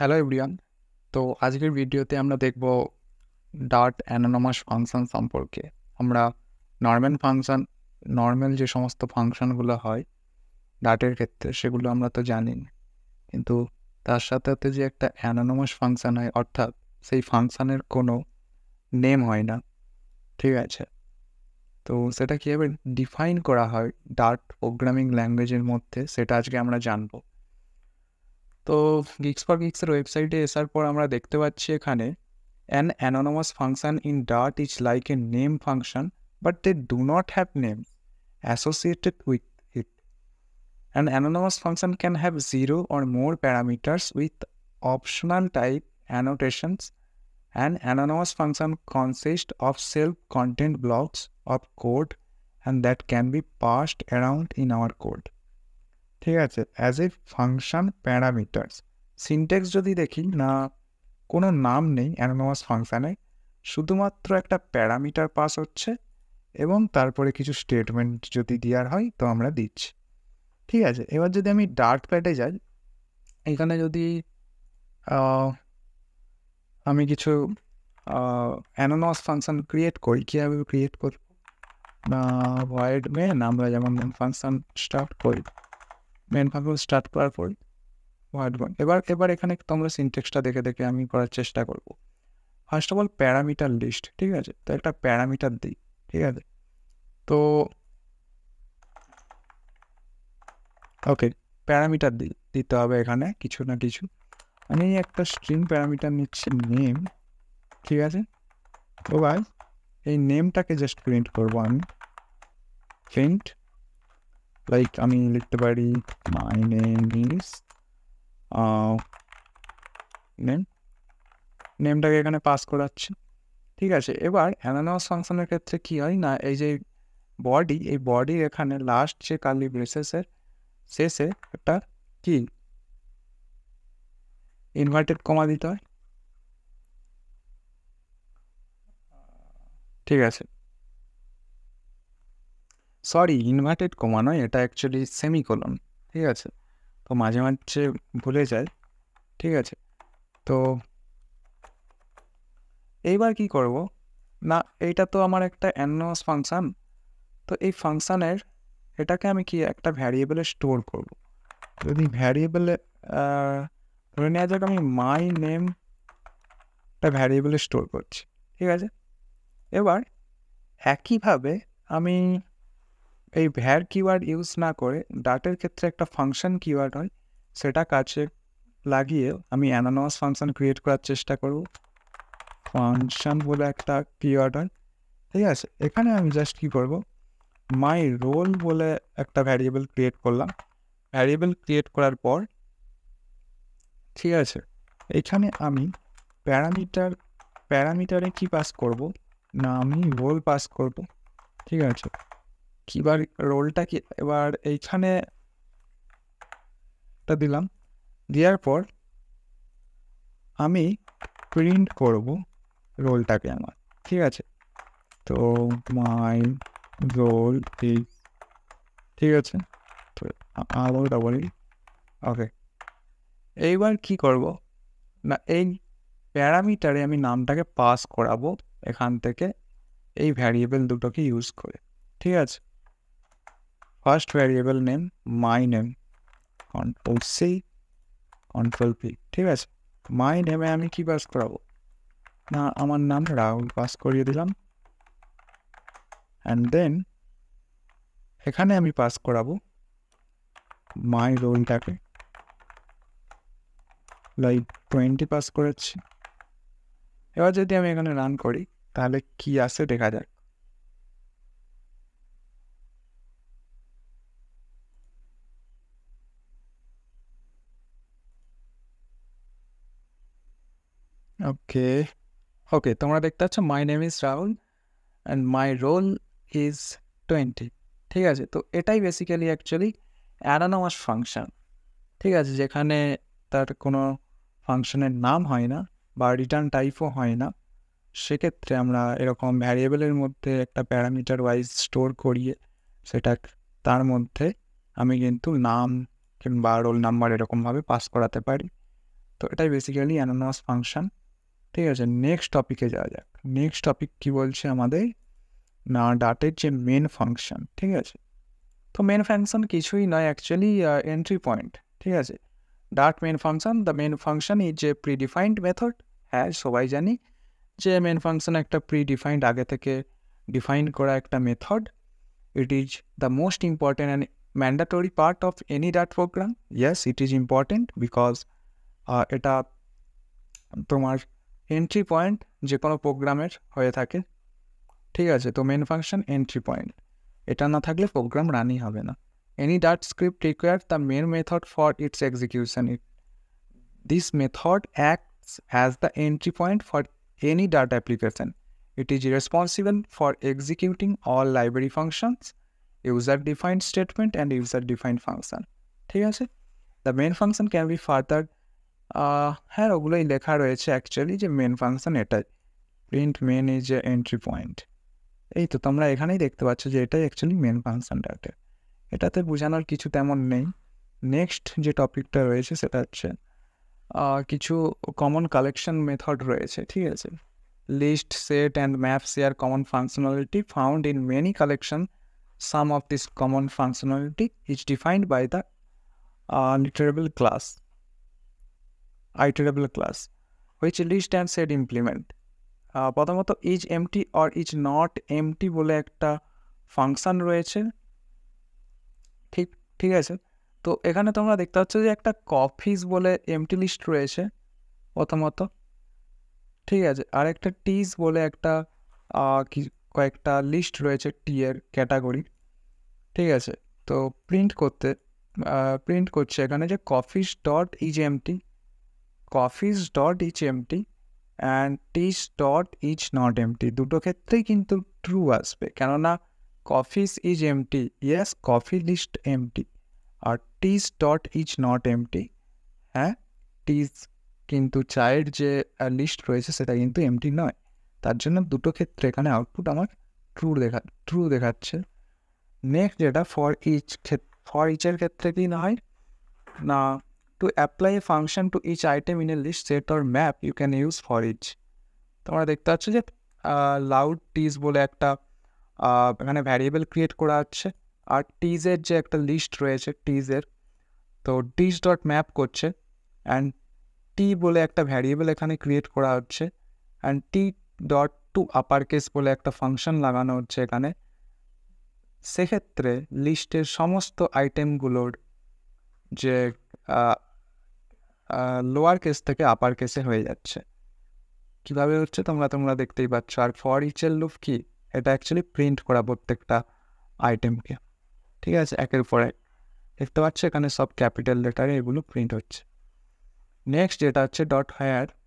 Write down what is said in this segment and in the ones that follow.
Hello everyone. তো আজকের ভিডিওতে আমরা দেখব ডার্ট অ্যানোনিমাস ফাংশন সম্পর্কে। আমরা নর্মাল যে সমস্ত ফাংশনগুলো হয় ডার্টের ক্ষেত্রে সেগুলো আমরা তো জানি না। কিন্তু তার সাথে সাথে যে একটা অ্যানোনিমাস ফাংশন হয়, অর্থাৎ সেই ফাংশনের কোনো নেম হয় না, ঠিক আছে? তো সেটা কীভাবে ডিফাইন করা হয় ডার্ট প্রোগ্রামিং ল্যাঙ্গুয়েজের মধ্যে, সেটা আজকে আমরা জানবো। তো গিকস ফর গিকসের ওয়েবসাইটে আসার পর আমরা দেখতে পাচ্ছি এখানে an anonymous function in Dart is like a name function, but they do not have names associated with it. An anonymous function can have 0 or more parameters with optional type annotations. An anonymous function consists of self-contained blocks of code and that can be passed around in our code. ঠিক আছে, as a function parameters. Syntax যদি দেখি না, কোনো নাম নেই anonymous ফাংশানে, শুধুমাত্র একটা প্যারামিটার পাস হচ্ছে এবং তারপরে কিছু স্টেটমেন্ট যদি দেওয়ার হয় তো আমরা দিচ্ছি। ঠিক আছে, এবার যদি আমি ডার্ট প্যাডে যাই, এখানে যদি আমি কিছু অ্যানোনিমাস ফাংশন ক্রিয়েট করি, কীভাবে ক্রিয়েট করব না, ভয়েড মেন, আমরা যেমন মেন ফাংশন স্টার্ট করি, মেন ফাংশন স্টার্ট করার পর ভয়েড মেন। এবার এখানে তোমরা সিনট্যাক্সটা দেখে দেখে আমি করার চেষ্টা করব। First of all parameter list, ঠিক আছে? তো একটা প্যারামিটার দিই, ঠিক আছে? তো ওকে, প্যারামিটার দিতে হবে এখানে কিছু না কিছু। আমি একটা স্ট্রিং প্যারামিটার নিচ্ছি নেম, ঠিক আছে? তো ভাই এই নেমটাকে জাস্ট প্রিন্ট করবো আমি। প্রিন্ট লাইক আমি লিখতে পারি মাই নেম ইজ নেমটাকে এখানে পাস করাচ্ছি, ঠিক আছে? এবার অ্যানোনিমাস ফাংশনের ক্ষেত্রে কী হয় না, এই যে বডি, এই বডির এখানে লাস্ট যে কার্লি ব্রেসেসের শেষে একটা কি ইনভার্টেড কমা দিতে হয়, ঠিক আছে? সরি, ইনভার্টেড কমা নয়, এটা অ্যাকচুয়ালি সেমিকোলন, ঠিক আছে? তো মাঝে মাঝে ভুলে যায়, ঠিক আছে? তো এইবার কি করব না, এইটা তো আমার একটা অ্যানোনিমাস ফাংশান, তো এই ফাংশানের এটাকে আমি কি একটা ভ্যারিয়েবলে স্টোর করব। যদি ভ্যারিয়েবলে ধরে নেওয়া যাক আমি মাই নেম একটা ভ্যারিয়েবলে স্টোর করছি, ঠিক আছে? এবার একইভাবে আমি এই ভ্যার কিওয়ার্ড ইউজ না করে ডার্টের ক্ষেত্রে একটা ফাংশন কিওয়ার্ড হয়, সেটা কাজে লাগিয়ে আমি অ্যানোনিমাস ফাংশন ক্রিয়েট করার চেষ্টা করব। ফাংশন বলে একটা কিওয়ার্ড হয়, ঠিক আছে? এখানে আমি জাস্ট কী করব, মাই রোল বলে একটা ভ্যারিয়েবল ক্রিয়েট করলাম। ভ্যারিয়েবল ক্রিয়েট করার পর, ঠিক আছে, এখানে আমি প্যারামিটারে কি পাস করব না, আমি রোল পাস করব, ঠিক আছে? কিবার রোলটা কি, এবার এইখানে একটা দিলাম, দেওয়ার পর আমি প্রিন্ট করব রোলটাকে আমার, ঠিক আছে? তো মাই রোল ইজ, ঠিক আছে? তো আরও ডাবল, ওকে। এইবার কি করব না, এই প্যারামিটারে আমি নামটাকে পাস করাবো এখান থেকে এই ভ্যারিয়েবল দুটোকে ইউজ করে, ঠিক আছে? First variable name my name, control C control P, ঠিক আছে? মাই নেমে আমি কি পাস করাবো না, আমার নাম রাহুল পাস করিয়ে দিলাম। অ্যান্ড দেন এখানে আমি পাস করাবো মাই রোলটাকে, লাইক 20 পাস করেছি। এবার যদি আমি এখানে রান করি তাহলে কি আসে দেখা যাক। ওকে, তোমরা দেখতে পাচ্ছ my name is Rahul and my roll is 20, ঠিক আছে? তো এটাই বেসিক্যালি অ্যাকচুয়ালি অ্যানোনিমাস ফাংশন, ঠিক আছে? যেখানে তার কোনো ফাংশনের নাম হয় না বা রিটার্ন টাইপও হয় না, সেক্ষেত্রে আমরা এরকম ভ্যারিয়েবলের মধ্যে একটা প্যারামিটার ওয়াইজ স্টোর করিয়ে সেটা তার মধ্যে আমি কিন্তু নাম কিংবা রোল নাম্বার এরকমভাবে পাস করাতে পারি। তো এটাই বেসিক্যালি অ্যানোনিমাস ফাংশন। ঠিক আছে, নেক্সট টপিকে যাওয়া যাক। নেক্সট টপিক কি বলছে আমাদের, না ডাটের যে মেন ফাংশন। ঠিক আছে, তো মেন ফাংশন কিছুই নয় অ্যাকচুয়ালি, এন্ট্রি পয়েন্ট। ঠিক আছে, ডাট main function, the main function is a predefined method. হ্যাঁ, সবাই জানি যে মেন ফাংশন একটা প্রিডিফাইন্ড, আগে থেকে ডিফাইন করা একটা method. It is the most important and mandatory part of any ডাট program. Yes, it is important because এটা তোমার এন্ট্রি পয়েন্ট যে কোনো প্রোগ্রামের হয়ে থাকে। ঠিক আছে, তো মেন ফাংশন এন্ট্রি পয়েন্ট, এটা না থাকলে প্রোগ্রাম রানই হবে না। Any dot script require the main method for its execution. This method acts as the entry point for any dot application. It is responsible for executing all library functions, user-defined statement and user-defined function. ঠিক আছে, the main function can be further হ্যাঁ ওগুলোই লেখা রয়েছে actually, যে main function এটাই, print main is a entry point. এই তো তোমরা এখানেই দেখতে পাচ্ছ যে এটাই অ্যাকচুয়ালি মেন ফাংশনটাতে, এটাতে বোঝানোর কিছু তেমন নেই। নেক্সট যে টপিকটা রয়েছে সেটা হচ্ছে কিছু কমন কালেকশন মেথড রয়েছে। ঠিক আছে, list, set and map share common functionality found in many collections. Some of this common functionality is defined by the iterable class which list and set implement. প্রথমত is empty or is not empty বলে একটা function রয়েছে। ঠিক আছে, তো এখানে তোমরা দেখতে পাচ্ছ যে একটা কপিজ বলে এমটি লিস্ট রয়েছে প্রথমত। ঠিক আছে, আর একটা টিজ বলে একটা কয়েকটা লিস্ট রয়েছে টি এর ক্যাটাগরি। ঠিক আছে, তো প্রিন্ট করছে এখানে যে coffees dot is empty, coffees dot is empty and teas dot is not empty, দুটো ক্ষেত্রেই কিন্তু ট্রু আসবে, কেননা coffees is empty, yes coffee list empty, আর teas dot is not empty, হ্যাঁ টিজ কিন্তু চায়ের যে লিস্ট রয়েছে সেটা কিন্তু এমটি নয়, তার জন্য দুটো ক্ষেত্রে এখানে আউটপুট আমার ট্রু দেখাচ্ছে। নেক্সট যেটা ফর ইচের ক্ষেত্রে কি না হয়, না to apply a function to each item in a list set or map you can use for each. তোমরা দেখতে পাচ্ছ যে লাউড টিজ বলে একটা এখানে ভ্যারিয়েবল ক্রিয়েট করা হচ্ছে, আর টিজের যে একটা লিস্ট রয়েছে টিজের, তো টিজ ডট ম্যাপ করছে অ্যান্ড টি বলে একটা ভ্যারিয়েবল এখানে ক্রিয়েট করা হচ্ছে and T dot to upper case বলে একটা ফাংশন লাগানো হচ্ছে এখানে। সেক্ষেত্রে লিস্টের সমস্ত আইটেমগুলোর যে লোয়ার কেস থেকে আপার কেসে হয়ে যাচ্ছে। কীভাবে হচ্ছে তোমরা দেখতেই পাচ্ছ। আর ফর ইচের লুপ কি, এটা অ্যাকচুয়ালি প্রিন্ট করা প্রত্যেকটা আইটেমকে। ঠিক আছে, একের পর এক দেখতে পাচ্ছ এখানে সব ক্যাপিটাল লেটারে এগুলো প্রিন্ট হচ্ছে। নেক্সট যেটা হচ্ছে ডট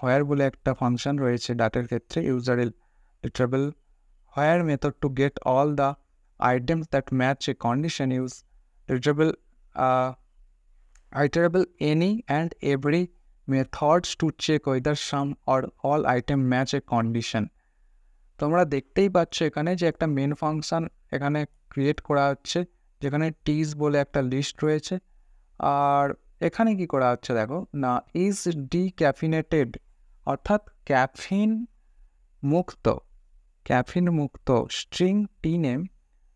হোয়ার বলে একটা ফাংশন রয়েছে ডাটের ক্ষেত্রে, user iterable where method to get all the items that match a condition use iterable any and every methods to check whether some or all item match a condition. তোমরা দেখতেই পাচ্ছ এখানে যে একটা মেন ফাংশন এখানে create করা হচ্ছে, যেখানে টিজ বলে একটা লিস্ট রয়েছে, আর এখানে কি করা হচ্ছে দেখো না, ইজ ডিক্যাফিনেটেড অর্থাৎ ক্যাফিন মুক্ত string tea name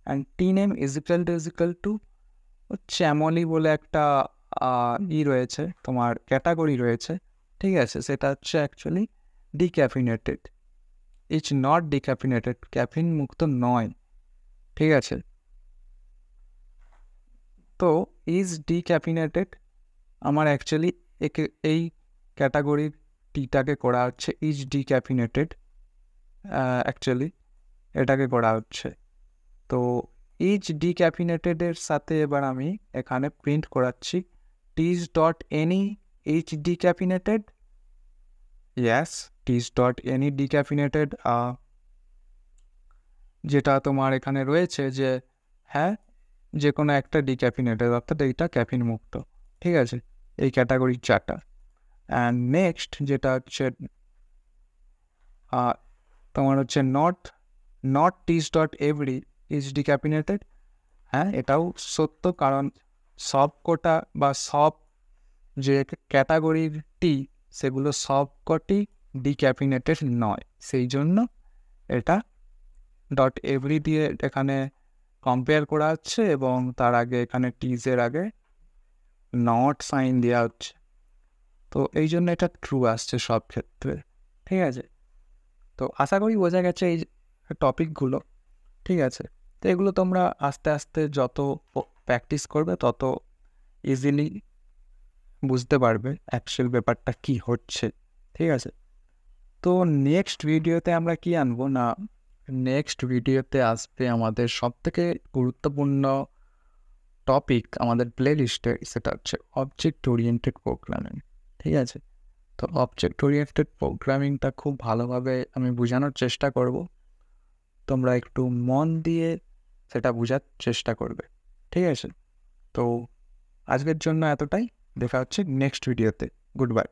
and tea name is equal to chamomile বলে একটা রয়েছে তোমার ক্যাটাগরি রয়েছে। ঠিক আছে, সেটা হচ্ছে actually decaffeinated, is not decaffeinated, caffeine মুক্ত নয়। ঠিক আছে, তো ইজ ডিক্যাফিনেটেড আমার অ্যাকচুয়ালি এই ক্যাটাগরির টিটাকে করা হচ্ছে ইজ ডিক্যাফিনেটেড, অ্যাকচুয়ালি এটাকে করা হচ্ছে। তো ইজ ডিক্যাফিনেটেডের সাথে এবার আমি এখানে প্রিন্ট করাচ্ছি teas dot any is decaffeinated, yes teas dot any decaffeinated, যেটা তোমার এখানে রয়েছে যে হ্যাঁ যে কোনো একটা ডিক্যাফিনেটেড অর্থাৎ এইটা ক্যাফিন মুক্ত। ঠিক আছে, এই ক্যাটাগরির চারটা। অ্যান্ড নেক্সট যেটা হচ্ছে তোমার হচ্ছে not teas dot every is decaffeinated. হ্যাঁ এটাও সত্য, কারণ সব কোটা বা সব যে ক্যাটাগরির টি সেগুলো সবকটি ডিক্যাফিনেটেড নয়, সেই জন্য এটা .every দিয়ে এখানে কম্পেয়ার করা হচ্ছে এবং তার আগে এখানে টিজের আগে নট সাইন দেওয়া হচ্ছে। তো এই জন্য এটা ট্রু আসছে সব ক্ষেত্রে, ঠিক আছে। তো আশা করি বোঝা গেছে এই টপিকগুলো, ঠিক আছে। তো এগুলো তোমরা আস্তে আস্তে যত প্র্যাকটিস করবে তত ইজিলি বুঝতে পারবে অ্যাকচুয়াল ব্যাপারটা কি হচ্ছে, ঠিক আছে। তো নেক্সট ভিডিওতে আমরা কি আনবো না, নেক্সট ভিডিওতে আসবে আমাদের সবথেকে গুরুত্বপূর্ণ টপিক আমাদের প্লে লিস্টে, সেটা হচ্ছে অবজেক্ট ওরিয়েন্টেড প্রোগ্রামিং, ঠিক আছে। তো অবজেক্ট ওরিয়েন্টেড প্রোগ্রামিংটা খুব ভালোভাবে আমি বোঝানোর চেষ্টা করব, তোমরা একটু মন দিয়ে সেটা বোঝার চেষ্টা করবে, ঠিক আছে। তো আজকের জন্য এতটাই, দেখা হচ্ছে নেক্সট ভিডিওতে। Good bye.